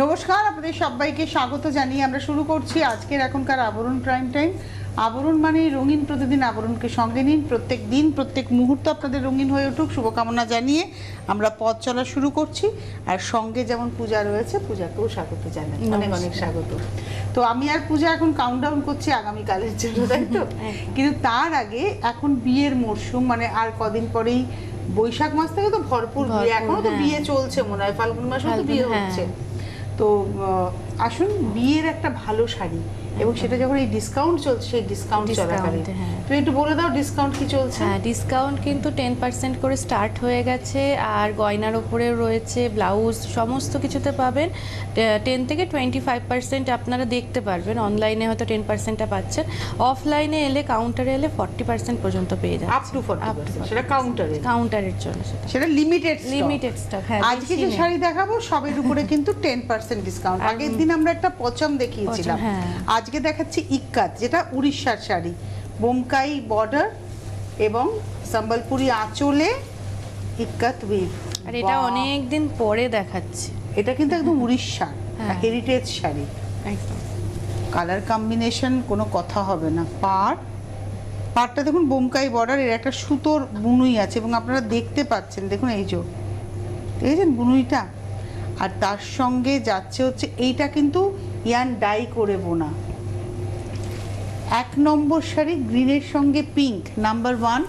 নমস্কার, আপনাদের সবাইকে স্বাগত জানিয়ে আমরা শুরু করছি আজকের এখনকার আবরণ প্রাইম টাইম। আবরণ মানে রঙিন, প্রতিদিন আবরণকে সঙ্গে নিন। প্রত্যেক দিন প্রত্যেক মুহূর্ত আপনাদের রঙিন হয়ে উঠুক শুভকামনা জানিয়ে আমরা পথ চলা শুরু করছি। আর সঙ্গে যেমন পূজা রয়েছে, পূজাকেও স্বাগত জানাই, অনেক অনেক স্বাগত। তো আমি আর পূজা এখন কাউন্টডাউন করছি আগামীকালের জন্য, তাই তো? কিন্তু তার আগে এখন বিয়ের মরশুম, মানে আর কদিন পরেই বৈশাখ মাস থেকে তো ভরপুর বিয়ে, এখনো তো বিয়ে চলছে মনে হয়, ফাল্গুন মাসেও তো বিয়ে হচ্ছে। তো আসুন, বিয়ের একটা ভালো শাড়ি, এবং সেটা যখন এই ডিসকাউন্ট চলছে, সেই ডিসকাউন্ট চলাকালীন তুমি একটু বলে দাও ডিসকাউন্ট কি চলছে। হ্যাঁ, ডিসকাউন্ট কিন্তু 10% করে স্টার্ট হয়ে গেছে, আর গয়নার ওপরেও রয়েছে, ব্লাউজ সমস্ত কিছুতে পাবেন 10 থেকে 25%। আপনারা দেখতে পারবেন, অনলাইনে হয়তো 10%টা পাচ্ছেন, অফলাইনে এলে কাউন্টারে এলে 40% পর্যন্ত পেয়ে যাচ্ছে। আপ টু 40%, সেটা কাউন্টারের জন্য সেটা লিমিটেড স্টক। হ্যাঁ, আজকে যে শাড়ি দেখাবো সবের উপরে কিন্তু 10% ডিসকাউন্ট। আগের দিন আমরা একটা পচম দেখিয়েছিলাম, আজকে দেখাচ্ছি ইক্কাত, যেটা উড়িষ্যার শাড়ি, বোমকাই বর্ডার এবং সম্বলপুরি আঁচলে ইক্কাত উইভ। আর এটা অনেক দিন পরে দেখাচ্ছি। এটা কিন্তু একদম উড়িষ্যার হেরিটেজ শাড়ি, একদম কালার কম্বিনেশন কোনো কথা হবে না। পাড়টা দেখুন বোমকাই বর্ডার, এর একটা সুতোর বুনুই আছে এবং আপনারা দেখতে পাচ্ছেন, দেখুন এই যে দেখেছেন বুনুইটা। আর তার সঙ্গে যাচ্ছে হচ্ছে এইটা কিন্তু ইয়ান ডাই করে বোনা। 1 নম্বর শাড়ি গ্রিনের সঙ্গে পিঙ্ক, নাম্বার 1,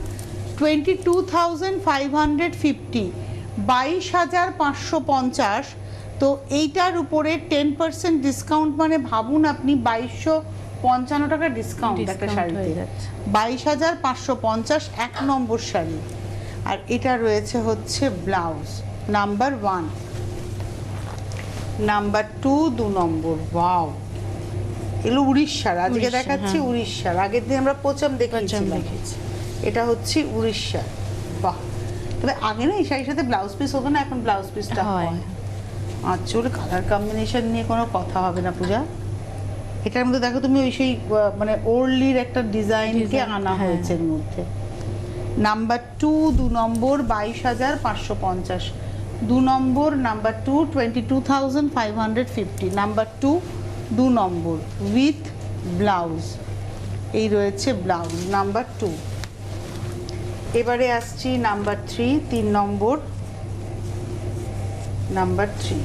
22,550, 22,550। তো এইটার উপরে 10% ডিসকাউন্ট, মানে ভাবুন আপনি 2,255 টাকা ডিসকাউন্ট একটা শাড়িতে, 22,550 1 নম্বর শাড়ি। আর এটা রয়েছে হচ্ছে ব্লাউজ, নাম্বার 1, নাম্বার 2 2 নম্বর। ওয়াও, এগুলো উড়িষ্যার, আজকে দেখাচ্ছি উড়িষ্যার। আগের দিন আমরা পচম দেখিয়েছিলাম, এটা হচ্ছে উড়িষ্যার। বাহ, তবে আগে না এই শাড়ির সাথে ব্লাউজ পিস হতো না, এখন ব্লাউজ পিসটা হয়। আঁচল কালার কম্বিনেশন নিয়ে কোনো কথা হবে না পূজা। এটার মধ্যে দেখো তুমি ওই সেই মানে ওর্লির একটা ডিজাইনকে আনা হয়েছে এর মধ্যে। Number 2 2 number 22,550, 2 number number 2 22,550, number 2 2 number with blouse. এই রয়েছে ব্লাউজ নাম্বার 2। এবারে আসছি নাম্বার 3, 3 নম্বর, নাম্বার 3।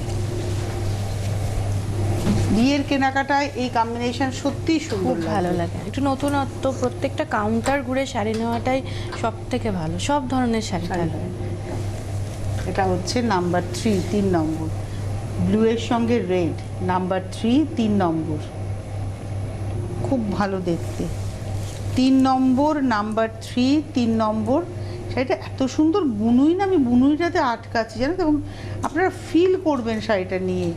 বিয়ের কেনাকাটায় এই কম্বিনেশন সত্যি সুন্দর, ভালো লাগে। একটু নতুনত্ব, প্রত্যেকটা কাউন্টার ঘুরে শাড়ি নেওয়াটাই সব থেকে ভালো, সব ধরনের শাড়ি ভালো। এটা হচ্ছে নাম্বার 3, 3 নম্বর, ব্লু এর সঙ্গে রেড, নাম্বার 3 3 নম্বর, খুব ভালো দেখতে। 3 নম্বর, নাম্বার 3 3 নম্বর। শাড়িটা এত সুন্দর বুনুই না, আমি বুনুইটাতে আটকাচ্ছি জানো তো, এবং আপনারা ফিল করবেন শাড়িটা নিয়ে।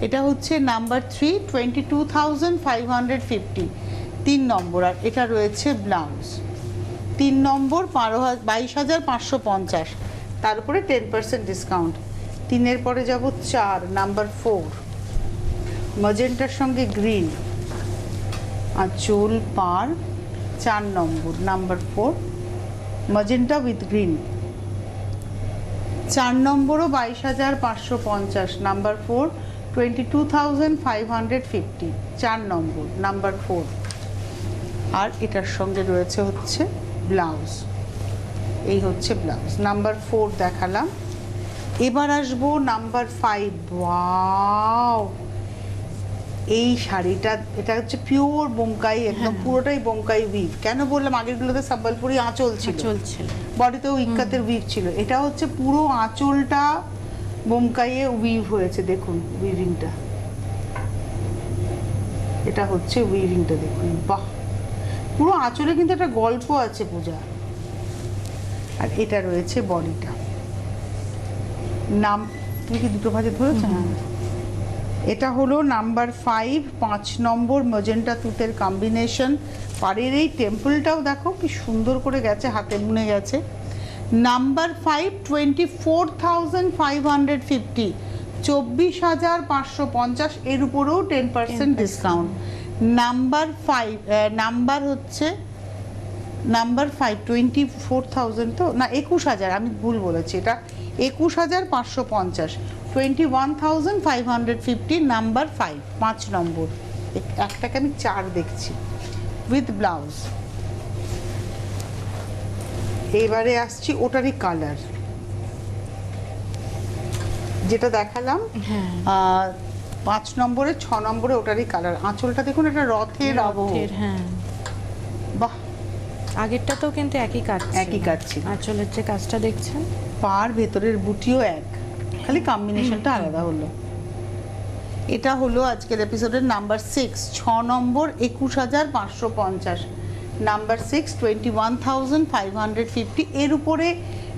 এটা হচ্ছে নাম্বার 3, 22,550, 3 নম্বর। আর এটা রয়েছে ব্লাউজ, 3 নম্বর 22,550, তার উপরে 10% ডিসকাউন্ট। 3-এর পরে যাব 4, নাম্বার 4, ম্যাজেন্টার সঙ্গে গ্রিন, আঁচল পার, 4 নম্বর, নাম্বার 4, ম্যাজেন্টা উইথ গ্রিন। 4 নম্বরও 22,550, নাম্বার 4, 22,550, 4 নম্বর, নাম্বার 4। আর এটার সঙ্গে রয়েছে হচ্ছে ব্লাউজ, এই হচ্ছে ব্লাউজ। নাম্বার 4 দেখালাম, এবার আসবো নাম্বার 5। ওয়াও, এই শাড়িটা, এটা হচ্ছে পিওর বোমকাই, একদম পুরোটাই বোমকাই উইভ। কেন বললাম, আগেরগুলোতে সম্বলপুরি আঁচল ছিল, বডিতেও ইক্কাতের উইভ ছিল। এটা হচ্ছে পুরো আঁচলটা বোমকাইয়ে উইভ হয়েছে, দেখুন উইভিংটা, এটা হচ্ছে উইভিংটা দেখুন। বাহ, পুরো আঁচলে কিন্তু একটা গল্প আছে পূজা। আর এটা রয়েছে বডিটা, নাম তুমি কি দুটো ভাজে ধরেছো? হ্যাঁ, এটা হলো নাম্বার 5, 5 নম্বর, ম্যাজেন্টা তুতের কম্বিনেশন। পাড়ের এই টেম্পলটাও দেখো কি সুন্দর করে গেছে, হাতে বুনে গেছে। নাম্বার 5, 24,550, 24,550, এর উপরেও 10% ডিসকাউন্ট। নাম্বার 5, নাম্বার হচ্ছে নাম্বার 5, 24,000 তো না 21,000, আমি ভুল বলেছি, এটা 21,550, 21,550, নাম্বার 5, 5 নম্বর। একটাকে আমি 4 দেখছি, উইথ ব্লাউজ। এবারে আসছি ওটারই কালার, যেটা দেখালাম হ্যাঁ 5 নম্বরে 6 নম্বরে, ওটারই কালার। আঁচলটা দেখুন, একটা রথের আবহ। হ্যাঁ বাহ, আগেরটা তো কিন্তু একই কাজ ছিল। একই কাজ ছিল। আঁচলের যে কাজটা দেখছেন, পার ভেতরের বুটিও এক, খালি কম্বিনেশনটা আলাদা হলো। এটা হলো আজকের এপিসোডের নাম্বার 6, 6 নম্বর, 21,550, নাম্বার 6, 21,550। এর উপরে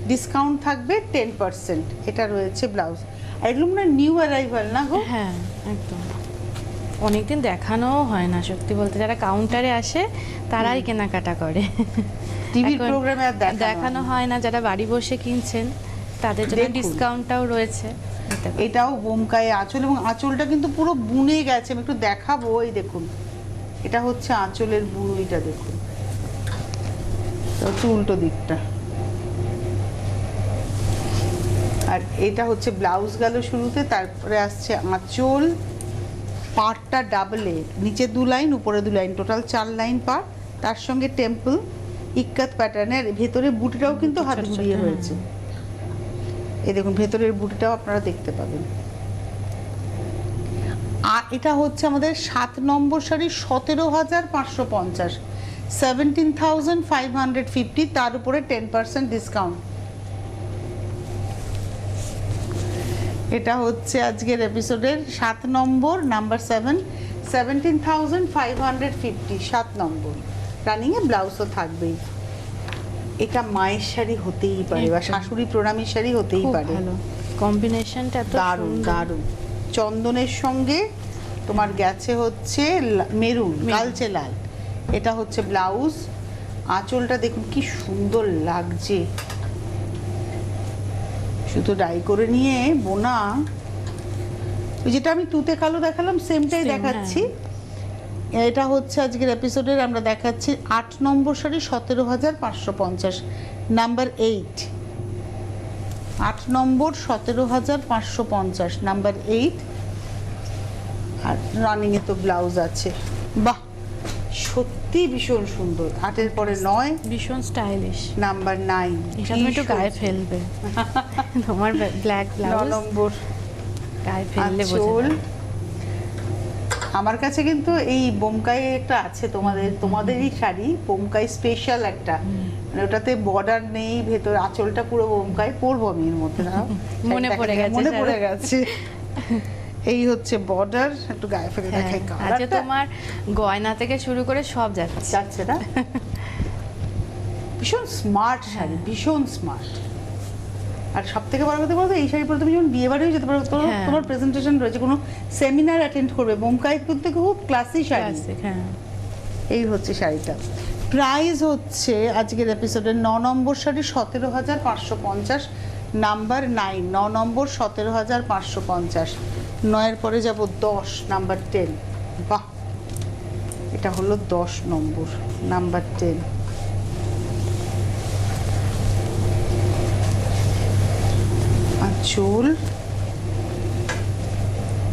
ডিসকাউন্ট থাকবে 10%। এটা রয়েছে ব্লাউজ। আর এগুলো মনে হয় নিউ অ্যারাইভাল না গো? হ্যাঁ একদম, অনেকদিন দেখানোও হয় না সত্যি বলতে। যারা কাউন্টারে আসে তারাই কেনাকাটা করে, টিভির এখন প্রোগ্রামে আর দেখানো হয় না। যারা বাড়ি বসে কিনছেন তাদের জন্য দেখুন। ডিসকাউন্টটাও রয়েছে। এটাও বোমকাই আঁচল, এবং আঁচলটা কিন্তু পুরো বুনে গেছে। আমি একটু দেখাবো, এই দেখুন, এটা হচ্ছে আঁচলের বুড়িটা, দেখুন। তো হচ্ছে উল্টো দিকটা। আর এটা হচ্ছে ব্লাউজ গেল শুরুতে, তারপরে আসছে আঁচল। পাড়টা ডাবলে, নিচে 2 লাইন, উপরে 2 লাইন, টোটাল 4 লাইন পাড়। তার সঙ্গে টেম্পল ইক্কাত প্যাটার্নের। ভেতরে বুটিটাও কিন্তু হাত ঘুরিয়ে হয়েছে। এই দেখুন, ভেতরের বুটিটাও আপনারা দেখতে পাবেন। আর এটা হচ্ছে আমাদের 7 নম্বর শাড়ি, 17,550, 17,550, তার উপরে 10% ডিসকাউন্ট। এটা হচ্ছে আজকের এপিসোডের 7 নম্বর, নাম্বার 7, 17,550, 7 নম্বর। রানিংয়ে ব্লাউজও থাকবেই। এটা মায়ের শাড়ি হতেই পারে, বা শাশুড়ি প্রণামী শাড়ি হতেই খুব পারে। ভালো কম্বিনেশনটা, এত দারুণ সুন্দর। দারুণ। চন্দনের সঙ্গে তোমার গেছে হচ্ছে মেরুন, কালচে লাল। এটা হচ্ছে ব্লাউজ। আঁচলটা দেখুন কি সুন্দর লাগছে, শুধু ডাই করে নিয়ে বোনা। ওই যেটা আমি তুতে কালো দেখালাম, সেমটাই Same, দেখাচ্ছি। এটা হচ্ছে আজকের এপিসোডের আমরা দেখাচ্ছি 8 নম্বর শাড়ি, 17,550, নাম্বার 8, 8 নম্বর, 17,550, নাম্বার 8। আর রানিংয়ে তো ব্লাউজ আছে। বাহ, সত্যি ভীষণ সুন্দর। 8-এর পরে 9, ভীষণ স্টাইলিশ। নাম্বার 9। এটা তুমি একটু গায়ে ফেলবে, তোমার ব্ল্যাক 9 ব্লাউজ নম্বর গায়ে ফেললে বোঝা আঁচল। যাবে। আমার কাছে কিন্তু এই বোমকাই একটা আছে, তোমাদেরই শাড়ি, বোমকাই স্পেশাল একটা, মানে ওটাতে বর্ডার নেই, ভেতর আঁচলটা পুরো বোমকাই। পরবো আমি এর মধ্যে না, মনে পড়ে গেছে, মনে পড়ে গেছে। এই হচ্ছে বর্ডার, একটু গায়ে ফেলে দেখাই। আজকে কালারটা তোমার গয়না থেকে শুরু করে সব যাচ্ছে। যাচ্ছে না? ভীষণ স্মার্ট শাড়ি, ভীষণ স্মার্ট। আর সব থেকে বড় কথা বলতো, এই শাড়ি পরে তুমি যখন বিয়ে বাড়িও যেতে পারো, হ্যাঁ। তোমার প্রেজেন্টেশন রয়েছে, কোনো সেমিনার অ্যাটেন্ড করবে, বোমকাই কিন্তু খুব ক্লাসি শাড়ি। Classic, হ্যাঁ। এই হচ্ছে শাড়িটা। প্রাইস হচ্ছে আজকের এপিসোডের 9 নম্বর শাড়ি, 17,550, নাম্বার 9, 9 নম্বর, 17,550। 9-এর পরে যাব 10, নাম্বার 10। বাহ, এটা হলো 10 নম্বর, নাম্বার 10। আঁচল,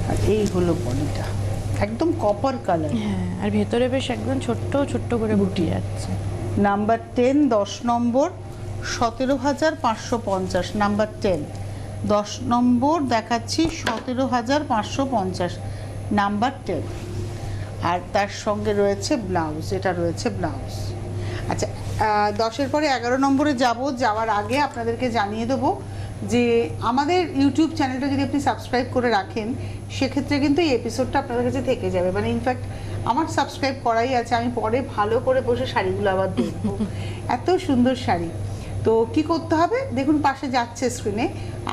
আর এই হলো বডিটা, একদম কপার কালার। হ্যাঁ, আর ভেতরে বেশ একদম ছোট্ট ছোট্ট করে বুটি যাচ্ছে। নাম্বার 10, 10 নম্বর, 17,550, নাম্বার 10, 10 নম্বর দেখাচ্ছি, 17,550, নাম্বার 10। আর তার সঙ্গে রয়েছে ব্লাউজ, এটা রয়েছে ব্লাউজ। আচ্ছা, 10-এর পরে 11 নম্বরে যাওয়ার আগে আপনাদেরকে জানিয়ে দেবো যে আমাদের ইউটিউব চ্যানেলটা যদি আপনি সাবস্ক্রাইব করে রাখেন, সেক্ষেত্রে কিন্তু এই এপিসোডটা আপনাদের কাছে থেকে যাবে। মানে ইনফ্যাক্ট আমার সাবস্ক্রাইব করাই আছে, আমি পরে ভালো করে বসে শাড়িগুলো আবার দেখবো। এত সুন্দর শাড়ি। তো কি করতে হবে দেখুন, পাশে যাচ্ছে স্ক্রিনে,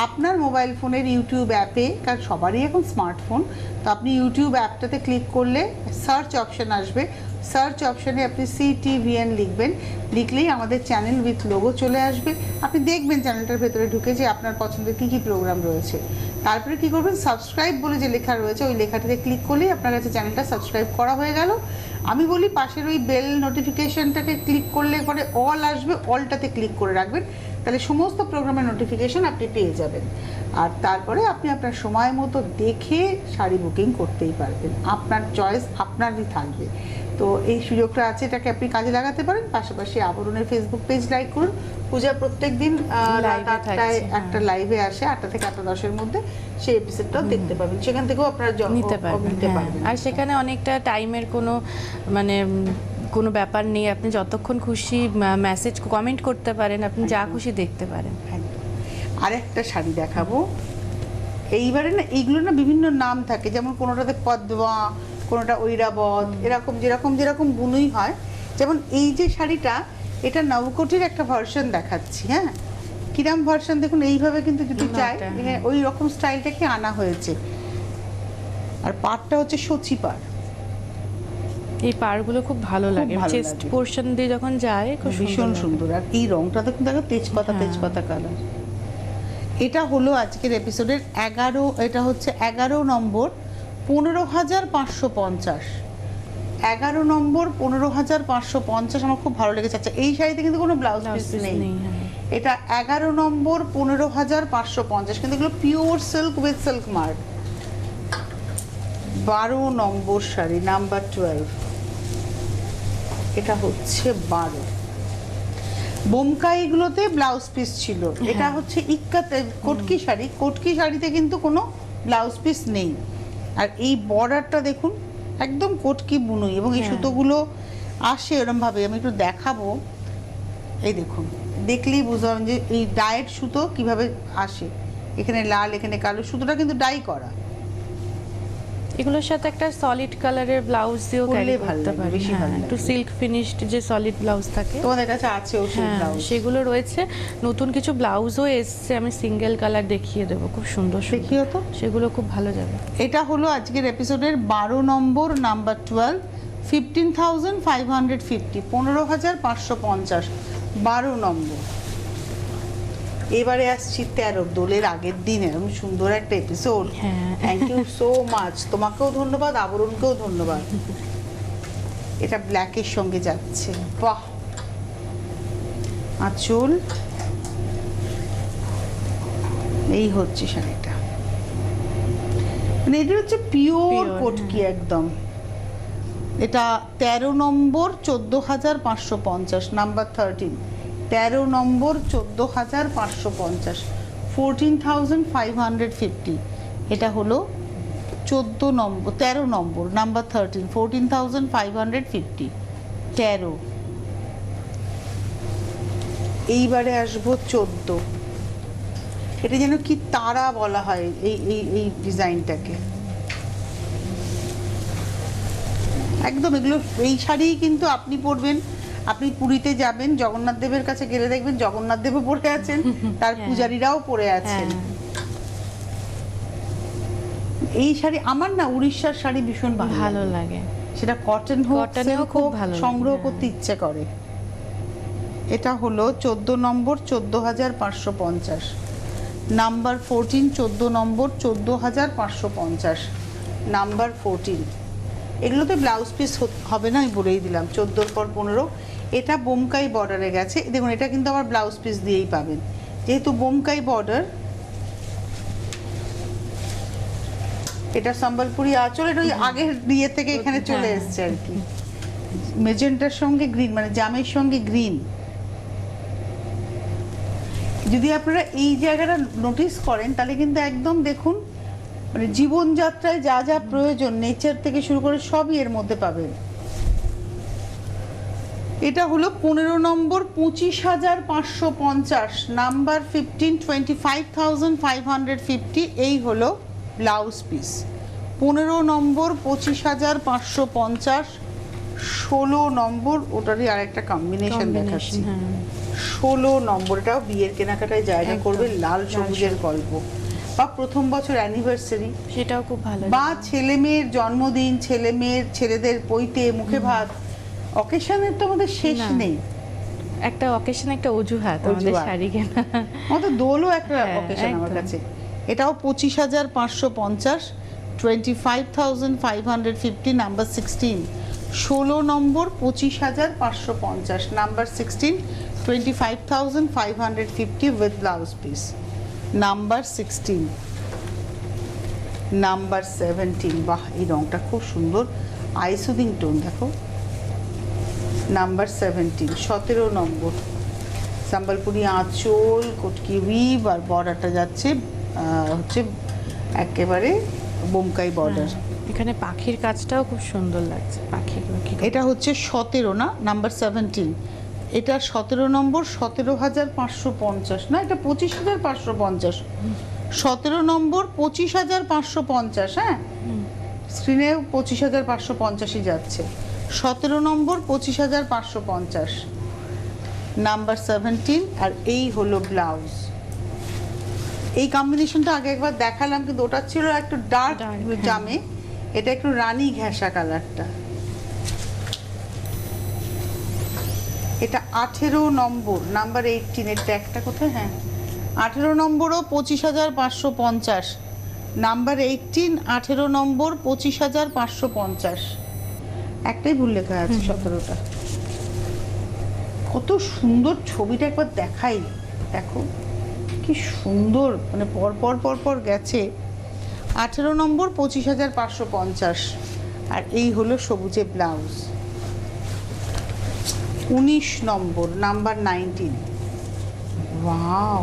আপনার মোবাইল ফোনের ইউটিউব অ্যাপে, কারণ সবারই এখন স্মার্টফোন, তো আপনি ইউটিউব অ্যাপটাতে ক্লিক করলে সার্চ অপশন আসবে। সার্চ অপশনে আপনি CTVN লিখবেন, লিখলেই আমাদের চ্যানেল উইথ লোগো চলে আসবে। আপনি দেখবেন চ্যানেলটার ভেতরে ঢুকে যে আপনার পছন্দের কী কী প্রোগ্রাম রয়েছে। তারপরে কী করবেন, সাবস্ক্রাইব বলে যে লেখা রয়েছে, ওই লেখাটিতে ক্লিক করলেই আপনার কাছে চ্যানেলটা সাবস্ক্রাইব করা হয়ে গেল। আমি বলি পাশের ওই বেল নোটিফিকেশনটাকে ক্লিক করলে পরে অল আসবে, অলটাতে ক্লিক করে রাখবেন, তাহলে সমস্ত প্রোগ্রামের নোটিফিকেশন আপনি পেয়ে যাবেন। আর তারপরে আপনি আপনার সময় মতো দেখে শাড়ি বুকিং করতেই পারবেন, আপনার চয়েস আপনারই থাকবে। তো এই সুযোগটা আছে, এটাকে আপনি কাজে লাগাতে পারেন। পাশাপাশি আবরণের ফেসবুক পেজ লাইক করুন। পূজা প্রত্যেক দিন রাত 8টায় একটা লাইভে আসে, 8টা থেকে 8:10-এর মধ্যে, সেই এপিসোডটাও দেখতে পাবেন, সেখান থেকেও আপনারা নিতে পারবেন। আর সেখানে অনেকটা টাইমের কোনো ব্যাপার নেই, আপনি যতক্ষণ খুশি মেসেজ কমেন্ট করতে পারেন, আপনি যা খুশি দেখতে পারেন। আরেকটা শাড়ি দেখাবো এইবারে। না এইগুলো না বিভিন্ন নাম থাকে, যেমন কোনোটাতে পদ্মা, কোনোটা ঐরাবত, এরকম যেরকম যেরকম বুনই হয়। যেমন এই যে শাড়িটা, এটা নবকোটির একটা ভার্সন দেখাচ্ছি। হ্যাঁ, কিরাম ভার্সন দেখুন, এইভাবে কিন্তু যদি চাই ওই রকম স্টাইলটাকে আনা হয়েছে। আর পাড়টা হচ্ছে সচি পাড়। এই পাড়গুলো খুব ভালো লাগে, চেস্ট পোরশন দিয়ে যখন যায় খুব ভীষণ সুন্দর। আর এই রংটা দেখুন, দেখো তেজপাতা কালার। এটা হলো আজকের এপিসোডের 11, এটা হচ্ছে 11 নম্বর 15,550। 11 নম্বর 15,550 আমার খুব ভালো লেগেছে। আচ্ছা, এই শাড়িতে কিন্তু কোনো ব্লাউজ পিস নেই। এটা 11 নম্বর 15,550, কিন্তু এগুলো pure silk with silk mark. 12 number sari, number 12। এটা হচ্ছে 12। বোমকাইগুলোতে ব্লাউজ পিস ছিল। এটা হচ্ছে ইক্কাতে কটকি শাড়ি। কটকি শাড়িতে কিন্তু কোনো ব্লাউজ পিস নেই। আর এই বর্ডারটা দেখুন, একদম কটকি বুনই, এবং এই সুতোগুলো আসে এরকম ভাবে। আমি একটু দেখাবো, এই দেখুন, দেখলেই বুঝলাম যে এই ডায়েট সুতো কিভাবে আসে। এখানে লাল, এখানে কালো, সুতোটা কিন্তু ডাই করা। এগুলোর সাথে একটা সলিড কালারের ব্লাউজ দিয়েও ক্যারি করতে পারি, বেশি ভালো লাগে। একটু সিল্ক ফিনিশড যে সলিড ব্লাউজ থাকে, তোমাদের কাছে আছেও সেই ব্লাউজ, সেগুলো রয়েছে। নতুন কিছু ব্লাউজও এসছে, আমি সিঙ্গেল কালার দেখিয়ে দেবো, খুব সুন্দর। দেখিও তো, সেগুলো খুব ভালো যাবে। এটা হলো আজকের এপিসোডের 12 নম্বর, নাম্বার 12, 15,550, 15,550, 12 নম্বর। এবারে আসছি 13 দোলের আগের দিন, এরকম সুন্দর একটা episode. Thank you so much, তোমাকেও ধন্যবাদ, আবরণকেও ধন্যবাদ। এটা ব্ল্যাকের সঙ্গে যাচ্ছে, বাহ। আঁচল, এই হচ্ছে শাড়িটা, মানে এটা হচ্ছে পিওর কটকি একদম। এটা 13 নম্বর 14,550, নাম্বার 13। 13 নম্বর 14,550, 14,550। এটা হলো 13 নম্বর, নাম্বার 13, 14,550, 13। এইবারে আসবো 14। এটা যেন কি তারা বলা হয় এই ডিজাইনটাকে, একদম। এগুলো এই শাড়ি কিন্তু আপনি পরবেন, আপনি পুরীতে যাবেন, জগন্নাথ দেবের কাছে গেলে দেখবেন জগন্নাথ দেবও পরে আছেন, তার পূজারীরাও পরে আছেন। এই শাড়ি আমার না উড়িষ্যার শাড়ি ভীষণ ভালো লাগে, সেটা কটন হোক, কটনেও খুব ভালো সংগ্রহ করতে ইচ্ছে করে। এটা হলো 14 নম্বর 14,550, নাম্বার 14, 14 নম্বর 14,550, নাম্বার 14। এগুলোতে ব্লাউজ পিস হবে না, আমি বলেই দিলাম। 14 পর 15। এটা বোমকাই বর্ডারে গেছে, দেখুন এটা কিন্তু আবার ব্লাউজ পিস দিয়েই পাবেন, যেহেতু বোমকাই বর্ডার। এটা সম্বলপুরি আঁচল, এটা ওই আগের বিয়ে থেকে এখানে চলে এসছে আর কি। মেজেন্টার সঙ্গে গ্রিন, মানে জামের সঙ্গে গ্রিন। যদি আপনারা এই জায়গাটা নোটিস করেন, তাহলে কিন্তু একদম দেখুন, মানে জীবনযাত্রায় যা যা প্রয়োজন, নেচার থেকে শুরু করে সবই এর মধ্যে পাবেন। এটা হলো 15 নম্বর 25,550, নাম্বার 15, 25,550। এই হলো ব্লাউজ পিস। 15 নম্বর 25,550, 16 নম্বর, ওটারই আরেকটা কম্বিনেশন দেখাচ্ছি। 16 নম্বর, এটাও বিয়ের কেনাকাটায় জায়গা করবে, লাল সবুজের গল্প। বা প্রথম বছর অ্যানিভার্সারি, সেটাও খুব ভালো। বা ছেলে মেয়ের জন্মদিন, ছেলেদের পৈতে, মুখে ভাত, অকেশনের তো আমাদের শেষ নেই। একটা অকেশন, একটা অজুহাত আমাদের শাড়ি কেনা। আমাদের দোলও একটা অকেশন আমার কাছে। এটাও 25,550, 25,550, number 16। 16 number 25,550, number 16, 25,550 with blouse piece. Number 16, number 17, বাহ এই রংটা খুব সুন্দর, আইসুদিং টোন দেখো। নাম্বার 17, 17 নম্বর, সম্বলপুরি আঁচল, কটকি উইভ, আর বর্ডারটা যাচ্ছে হচ্ছে একেবারে বোমকাই বর্ডার। এখানে পাখির কাজটাও খুব সুন্দর লাগছে, পাখিগুলো কি এটা হচ্ছে 17 না, নাম্বার 17, এটা 17 নম্বর, 17,550 না, এটা 25,550, 17 নম্বর 25,550, হ্যাঁ স্ক্রিনে 25,550ই যাচ্ছে, 17 নম্বর 25,550, নাম্বার 17। আর এই হলো ব্লাউজ। এই কম্বিনেশনটা আগে একবার দেখালাম, কিন্তু ওটা ছিল একটু ডার্ক জামে, এটা একটু রানী ঘেঁষা কালারটা। এটা 18 নম্বর, নাম্বার 18, এর ট্যাগটা কোথায়, হ্যাঁ 18 নম্বরও 25,550, নাম্বার 18, 18 নম্বর 25,550, একটাই ভুল লেখা আছে 17টা। কত সুন্দর ছবিটা একবার দেখাই, দেখো কি সুন্দর, মানে পর গেছে। 18 নম্বর 25,550, আর এই হলো সবুজে ব্লাউজ। 19 নম্বর, নাম্বার 19, ওয়াও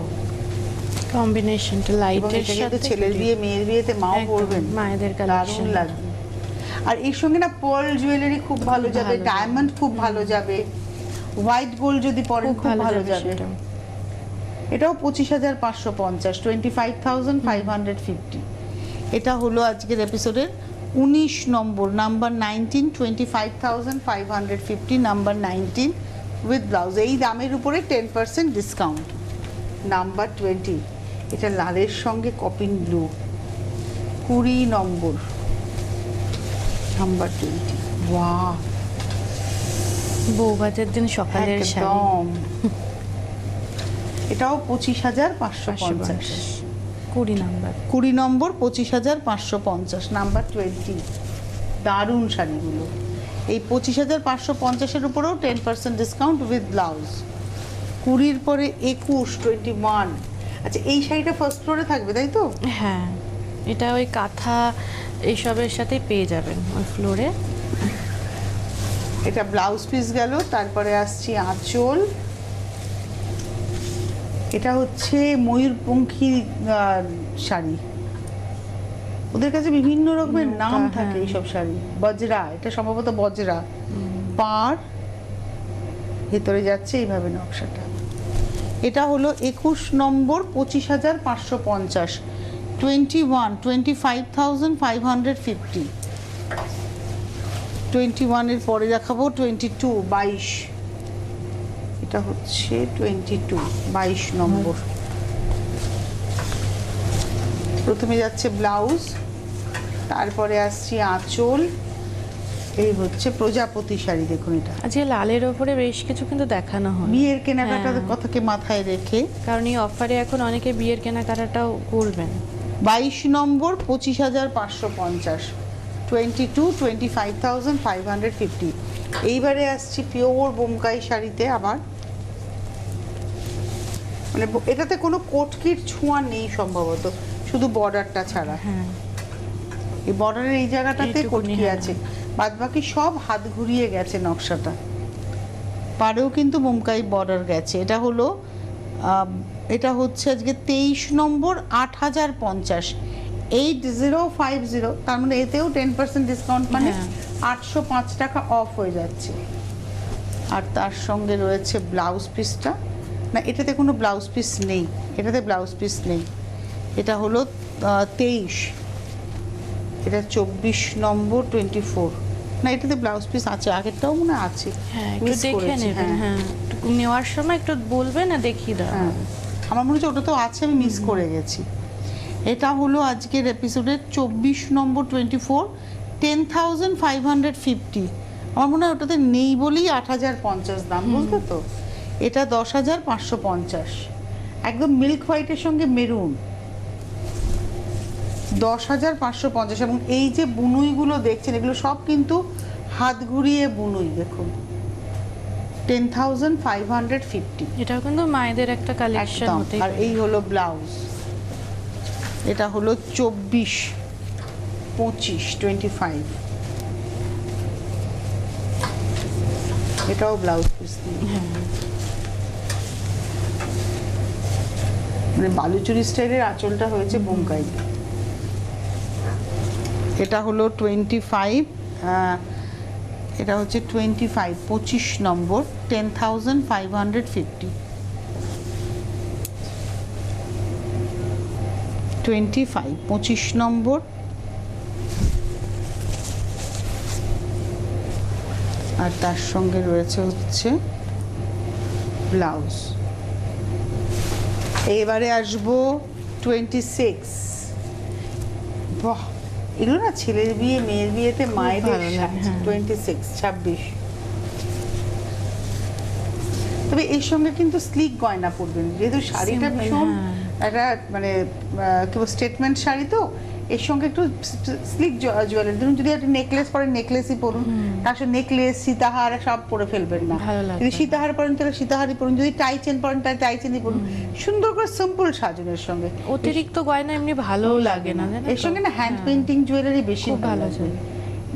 কম্বিনেশনটা লাইটের সাথে, ছেলের বিয়ে মেয়ের বিয়েতে মাও পরবেন, মায়েদের দারুণ কালেকশন লাগবে। আর এর সঙ্গে না পার্ল জুয়েলারি খুব ভালো যাবে, ডায়মন্ড খুব ভালো যাবে, হোয়াইট গোল্ড যদি পরেন খুব ভালো যাবে। এটাও 25,550, 25,550। এটা হলো আজকের এপিসোডের 19 নম্বর, নাম্বার 19, 25,550, নাম্বার 19 উইথ ব্লাউজ। এই দামের উপরে 10% ডিসকাউন্ট। নাম্বার 20, এটা লালের সঙ্গে কপিন ব্লু, 20 নম্বর, নাম্বার 20, ওয়াও বউভাতের দিন সকালের শাড়ি, একদম। এটাও 25,550, 20 নাম্বার, 20 নম্বর 25,550, নাম্বার 20। দারুণ শাড়িগুলো। এই 25,550-এর উপরেও 10% ডিসকাউন্ট উইথ ব্লাউজ। 20-র পরে 21, 21। আচ্ছা এই শাড়িটা ফার্স্ট ফ্লোরে থাকবে তাই তো? হ্যাঁ এটা ওই কাঁথা এইসবের সাথেই পেয়ে যাবেন ওই ফ্লোরে। এটা ব্লাউজ পিস গেল, তারপরে আসছি আঁচল। এটা হচ্ছে ময়ূরপঙ্খী শাড়ি, ওদের কাছে বিভিন্ন রকমের নাম থাকে এইসব শাড়ি। বজরা, এটা সম্ভবত বজরা, পাড় ভেতরে যাচ্ছে এইভাবে নকশাটা। এটা হলো 21 নম্বর, 25,550, 21, 25,550, 21-এর পরে দেখাবো 22, 22, এটা হচ্ছে 22, 22 নম্বর। প্রথমে যাচ্ছে ব্লাউজ, তারপরে আসছি আঁচল। এই হচ্ছে প্রজাপতি শাড়ি, দেখুন এটা আজকে লালের ওপরে বেশ কিছু কিন্তু দেখানো হয় বিয়ের কেনাকাটার কথাকে মাথায় রেখে, কারণ এই অফারে এখন অনেকে বিয়ের কেনাকাটাটাও করবেন। 22 নম্বর 25,550, 22, 25,550। এইবারে আসছি পিওর বোমকাই শাড়িতে আবার, মানে এটাতে কোনো কোটকির ছোঁয়া নেই সম্ভবত, শুধু বর্ডারটা ছাড়া। হ্যাঁ এই বর্ডারের এই জায়গাটাতে এইটুকুনি, কোটকি হ্যাঁ। আছে, বাদ বাকি সব হাত ঘুরিয়ে গেছে নকশাটা। পাড়েও কিন্তু বোমকাই বর্ডার গেছে। এটা হচ্ছে আজকে 23 নম্বর, 8,050, 8050, তার মানে এতেও 10% ডিসকাউন্ট, মানে হ্যাঁ। 805 টাকা অফ হয়ে যাচ্ছে। আর তার সঙ্গে রয়েছে ব্লাউজ পিসটা, না এটাতে কোনো ব্লাউজ পিস নেই, এটাতে ব্লাউজ পিস নেই। এটা হলো 23, এটা 24 নম্বর, 24, না এটাতে ব্লাউজ পিস আছে, আগেরটাও মনে হয় আছে। হ্যাঁ একটু Miss দেখে করেছি, নেবেন, হ্যাঁ একটু নেওয়ার সময় একটু বলবেন, না দেখিয়ে দেওয়া হ্যাঁ হবে। আমার মনে হচ্ছে ওটা তো আছে, আমি মিস করে গেছি। এটা হলো আজকের এপিসোডের 24 নম্বর, 24, 10,550। আমার মনে হয় ওটাতে নেই বলেই 8,050 দাম, বুঝলে তো। এটা 10,550, একদম মিল্ক হোয়াইটের সঙ্গে মেরুন, 10,550। এবং এই যে বুনুইগুলো দেখছেন, এগুলো সব কিন্তু হাত ঘুরিয়ে বুনুই, দেখুন 10,550। এটাও কিন্তু মায়েদের একটা কালেকশন একদম। হতেই আর পারে। এই হলো ব্লাউজ, এটা হলো 24, 25, 25। এটাও ব্লাউজ পিস দিয়ে, মানে বালুচুরি স্টাইলের আঁচলটা হয়েছে বোমকাই। এটা হলো 25, এটা হচ্ছে 25, 25 নম্বর, 10,550। 25, 25 নম্বর। আর তার সঙ্গে রয়েছে হচ্ছে ব্লাউজ। এবারে আসবো 26। বাহ, এগুলো না ছেলের বিয়ে মেয়ের বিয়েতে মায়েদের ভালো লাগে, হ্যাঁ। 26, 26। তবে এর সঙ্গে কিন্তু স্লিক গয়না পরবেন, যেহেতু শাড়িটা Simple, ভীষণ হ্যাঁ। একটা মানে কি স্টেটমেন্ট শাড়ি, তো এর সঙ্গে একটু স্লিক জুয়েলারি, ধরুন যদি একটা নেকলেস পরেন নেকলেসই পরুন, তার সাথে নেকলেস সীতাহার সব পরে ফেলবেন না। ভালো লাগবে। যদি সীতাহার পরেন তাহলে সীতাহারই পরুন, যদি টাই চেন পরেন তাহলে টাই চেনই পরুন, সুন্দর করে সিম্পল সাজনের সঙ্গে। অতিরিক্ত গয়না এমনি ভালোও লাগে না, জানো এর তো? সঙ্গে না হ্যান্ড হ্যাঁ। পেইন্টিং জুয়েলারি বেশি খুব ভালো লাগবে। চলে।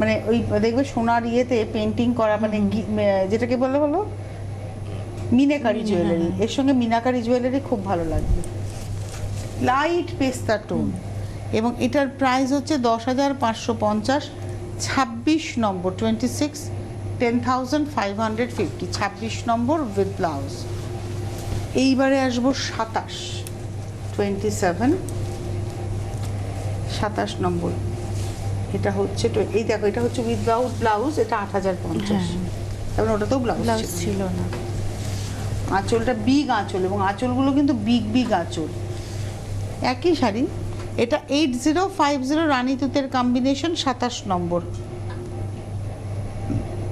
মানে ওই দেখবে সোনার ইয়েতে পেইন্টিং করা, মানে যেটাকে বলে হলো মিনাকারি জুয়েলারি, এর সঙ্গে মিনাকারি জুয়েলারি খুব ভালো লাগবে। লাইট পেস্তা টোন, এবং এটার প্রাইস হচ্ছে 10,550। 26 নম্বর, 26, 10,550, 26 নম্বর উইথ ব্লাউজ। এইবারে আসবো 27, 27, 27 নম্বর। এটা হচ্ছে এই দেখো, এটা হচ্ছে উইথআউট ব্লাউজ, এটা 8,050। তারপরে ওটাতেও ব্লাউজ ব্লাউজ ছিল না। আঁচলটা বিগ আঁচল, এবং আঁচলগুলো কিন্তু বিগ বিগ আঁচল। একই শাড়ি, এটা 8050 রানী তুতের কম্বিনেশন, 27 নম্বর,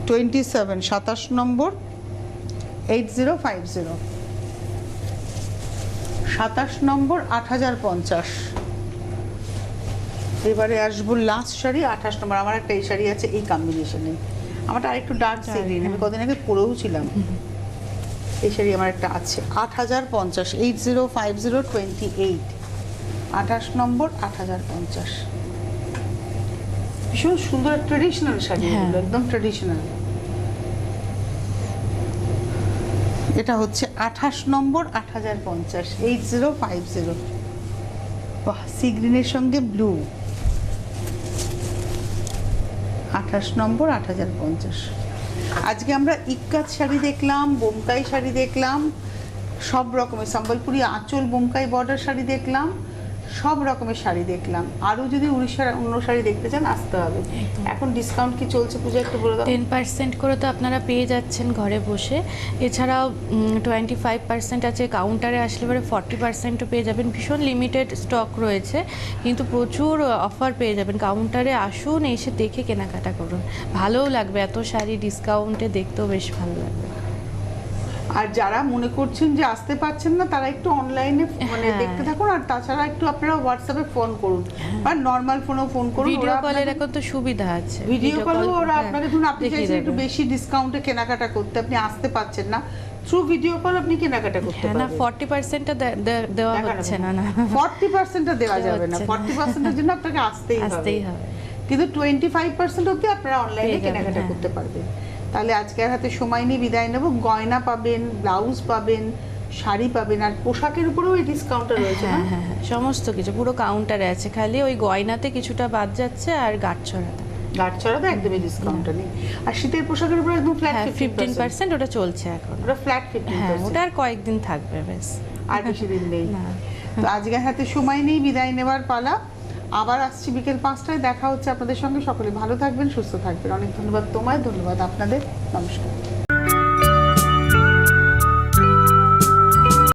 27, 27 নম্বর, 8050, 27 নম্বর, 8,050। এবারে আসবো লাস্ট শাড়ি 28 নম্বর। আমার একটা এই শাড়ি আছে এই কম্বিনেশনে, আমারটা আরেকটু ডার্ক সি গ্রিন, আমি কদিন আগে পরেও ছিলাম। এই শাড়ি আমার একটা আছে 8,050, 8050, 28, 28 নম্বর, 8,050। ভীষণ সুন্দর ট্রেডিশনাল শাড়ি, হ্যাঁ। এগুলো একদম ট্রেডিশনাল। এটা হচ্ছে 28 নম্বর, 8,050, 8050। বাহ, সি গ্রিনের সঙ্গে ব্লু, 28 নম্বর, 8,050। আজকে আমরা ইক্কাত শাড়ি দেখলাম, বোমকাই শাড়ি দেখলাম, সব রকমের সম্বলপুরি আঁচল বোমকাই বর্ডার শাড়ি দেখলাম, সব রকমের শাড়ি দেখলাম। আরও যদি উড়িষ্যার অন্য শাড়ি দেখতে চান আসতে হবে। এখন ডিসকাউন্ট কি চলছে পূজা, একটু বলে দাও। 10% করে তো আপনারা পেয়ে যাচ্ছেন ঘরে বসে। এছাড়াও 25% আছে, কাউন্টারে আসলে পরে 40%ও পেয়ে যাবেন। ভীষণ লিমিটেড স্টক রয়েছে, কিন্তু প্রচুর অফার পেয়ে যাবেন। কাউন্টারে আসুন, এসে দেখে কেনাকাটা করুন, ভালোও লাগবে। এত শাড়ি ডিসকাউন্টে দেখতেও বেশ ভালো লাগবে। আর যারা মনে করছেন যে আসতে পারছেন না, তারা একটু অনলাইনে মানে হ্যাঁ। দেখতে থাকুন। আর তাছাড়া একটু আপনারা হোয়াটসঅ্যাপে ফোন করুন, বা নর্মাল ফোনেও ফোন করুন। ভিডিও ওরা কলের আপনাদের- এখন তো সুবিধা আছে। ভিডিও কলেও ওরা হ্যাঁ, আপনাকে, ধরুন আপনি দেখিয়ে চাইছেন একটু দেবে। বেশি ডিসকাউন্টে কেনাকাটা করতে, আপনি আসতে পারছেন না, থ্রু ভিডিও কল আপনি কেনাকাটা করতে হ্যাঁ, না পারবেন। 40%টা দেওয়া হচ্ছে না। 40% দেওয়া যাবে না, হচ্ছে না। 40%-এর জন্য আপনাকে আসতেই আসতেই হবে। হবে। কিন্তু 25% অবধি আপনারা অনলাইনে পেয়ে যাবেন, কেনাকাটা হ্যাঁ। করতে পারবেন। তাহলে আজকে আর হাতে সময় নিয়ে বিদায় নেব। গয়না পাবেন, ব্লাউজ পাবেন, শাড়ি পাবেন, আর পোশাকের উপরেও এই ডিসকাউন্টটা রয়েছে না? হ্যাঁ হ্যাঁ হ্যাঁ, সমস্ত কিছু পুরো কাউন্টারে আছে, খালি ওই গয়নাতে কিছুটা বাদ যাচ্ছে আর গাঁটছড়াটা। গাঁটছড়া তো একদমই ডিসকাউন্টটা নেই। আর শীতের পোশাকের উপরে একদম ফ্ল্যাট হ্যাঁ, 15%। 15% ওটা চলছে এখন। ওটা ফ্ল্যাট হ্যাঁ, 15%। ওটা আর কয়েকদিন থাকবে ব্যাস। আর বেশি দিন নেই। না। তো আজকের হাতে সময় নেই, বিদায় নেওয়ার পালা। আবার আসছি বিকেল 5টায়, দেখা হচ্ছে আপনাদের সঙ্গে। সকলে ভালো থাকবেন, সুস্থ থাকবেন। অনেক ধন্যবাদ তোমায়, ধন্যবাদ আপনাদের, নমস্কার।